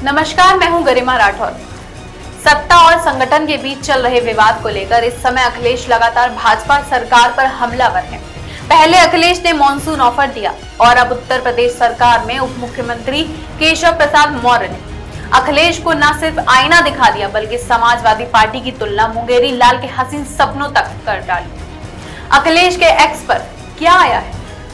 नमस्कार, मैं हूं गरिमा राठौर। सत्ता और संगठन के बीच चल रहे विवाद को लेकर इस समय अखिलेश लगातार भाजपा सरकार पर हमलावर हैं। पहले अखिलेश ने मॉनसून ऑफर दिया और अब उत्तर प्रदेश सरकार में उप मुख्यमंत्री केशव प्रसाद मौर्य ने अखिलेश को न सिर्फ आईना दिखा दिया बल्कि समाजवादी पार्टी की तुलना मुंगेरी लाल के हसीन सपनों तक कर डाली। अखिलेश के एक्स पर क्या आया है?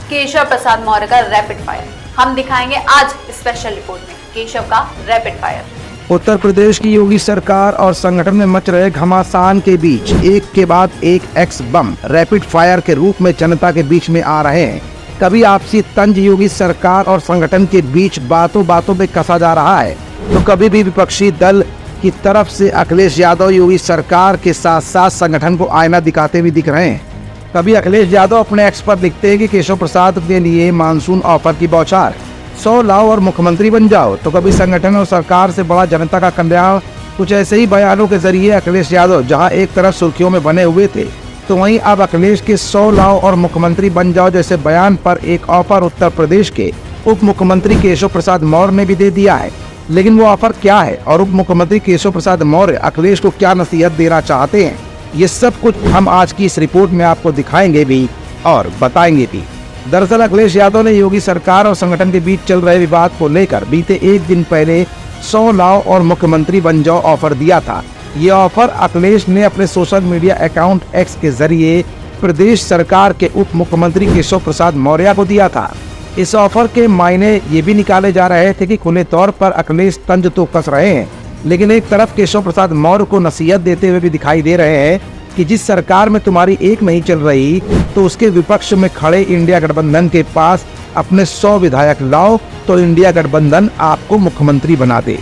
केशव प्रसाद मौर्य का रैपिड फायर हम दिखाएंगे आज स्पेशल रिपोर्ट में। केशव का रैपिड फायर। उत्तर प्रदेश की योगी सरकार और संगठन में मच रहे घमासान के बीच एक के बाद एक एक्स बम रैपिड फायर के रूप में जनता के बीच में आ रहे हैं। कभी आपसी तंज योगी सरकार और संगठन के बीच बातों बातों में कसा जा रहा है, तो कभी भी विपक्षी दल की तरफ से अखिलेश यादव योगी सरकार के साथ साथ संगठन को आईना दिखाते हुए दिख रहे हैं। कभी अखिलेश यादव अपने एक्स पर लिखते हैं कि केशव प्रसाद के लिए मानसून ऑफर की बौछार, 100 लाओ और मुख्यमंत्री बन जाओ, तो कभी संगठन और सरकार से बड़ा जनता का कल्याण। कुछ ऐसे ही बयानों के जरिए अखिलेश यादव जहां एक तरफ सुर्खियों में बने हुए थे, तो वहीं अब अखिलेश के 100 लाओ और मुख्यमंत्री बन जाओ जैसे बयान पर एक ऑफर उत्तर प्रदेश के उप मुख्यमंत्री केशव प्रसाद मौर्य ने भी दे दिया है। लेकिन वो ऑफर क्या है और उप मुख्यमंत्री केशव प्रसाद मौर्य अखिलेश को क्या नसीहत देना चाहते हैं, ये सब कुछ हम आज की इस रिपोर्ट में आपको दिखाएंगे भी और बताएंगे भी। दरअसल अखिलेश यादव ने योगी सरकार और संगठन के बीच चल रहे विवाद को लेकर बीते एक दिन पहले 100 लाओ और मुख्यमंत्री बन जाओ ऑफर दिया था। ये ऑफर अखिलेश ने अपने सोशल मीडिया अकाउंट एक्स के जरिए प्रदेश सरकार के उप मुख्यमंत्री केशव प्रसाद मौर्य को दिया था। इस ऑफर के मायने ये भी निकाले जा रहे थे कि खुले तौर पर अखिलेश तंज तो कस रहे हैं, लेकिन एक तरफ केशव प्रसाद मौर्य को नसीहत देते हुए भी दिखाई दे रहे हैं कि जिस सरकार में तुम्हारी एक नहीं चल रही, तो उसके विपक्ष में खड़े इंडिया गठबंधन के पास अपने 100 विधायक लाओ तो इंडिया गठबंधन आपको मुख्यमंत्री बना दे।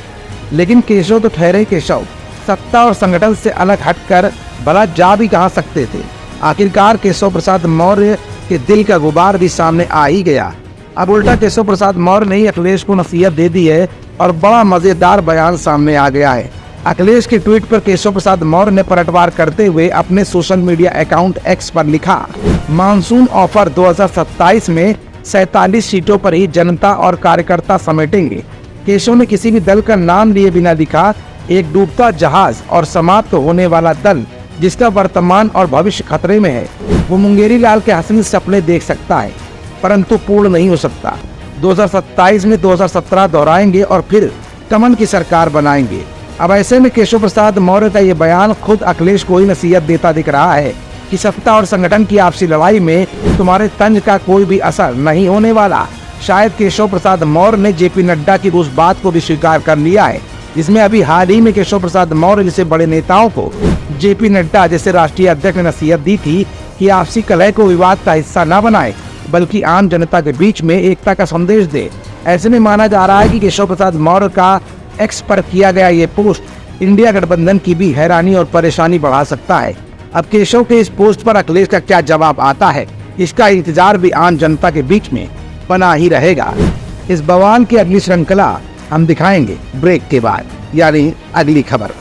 लेकिन केशव तो ठहरे केशव, सत्ता और संगठन से अलग हटकर भला जा भी कहाँ सकते थे। आखिरकार केशव प्रसाद मौर्य के दिल का गुबार भी सामने आ ही गया। अब उल्टा केशव प्रसाद मौर्य ने अखिलेश को नसीहत दे दी है और बड़ा मजेदार बयान सामने आ गया है। अखिलेश के ट्वीट पर केशव प्रसाद मौर्य ने पलटवार करते हुए अपने सोशल मीडिया अकाउंट एक्स पर लिखा, मानसून ऑफर 2027 में 47 सीटों पर ही जनता और कार्यकर्ता समेटेंगे। केशव ने किसी भी दल का नाम लिए बिना लिखा, एक डूबता जहाज और समाप्त होने वाला दल जिसका वर्तमान और भविष्य खतरे में है, वो मुंगेरी लाल के हसीन सपने देख सकता है परंतु पूर्ण नहीं हो सकता। 2027 में 2017 दोहराएंगे और फिर कमल की सरकार बनाएंगे। अब ऐसे में केशव प्रसाद मौर्य का ये बयान खुद अखिलेश को ही नसीहत देता दिख रहा है कि सत्ता और संगठन की आपसी लड़ाई में तुम्हारे तंज का कोई भी असर नहीं होने वाला। शायद केशव प्रसाद मौर्य ने जेपी नड्डा की उस बात को भी स्वीकार कर लिया है जिसमें अभी हाल ही में केशव प्रसाद मौर्य जैसे बड़े नेताओं को जेपी नड्डा जैसे राष्ट्रीय अध्यक्ष ने नसीहत दी थी कि आपसी कलह को विवाद का हिस्सा न बनाए बल्कि आम जनता के बीच में एकता का संदेश दे। ऐसे में माना जा रहा है कि केशव प्रसाद मौर्य का एक्स पर किया गया ये पोस्ट इंडिया गठबंधन की भी हैरानी और परेशानी बढ़ा सकता है। अब केशव के इस पोस्ट पर अखिलेश का क्या जवाब आता है, इसका इंतजार भी आम जनता के बीच में बना ही रहेगा। इस बवाल की अगली श्रृंखला हम दिखाएंगे ब्रेक के बाद, यानी अगली खबर।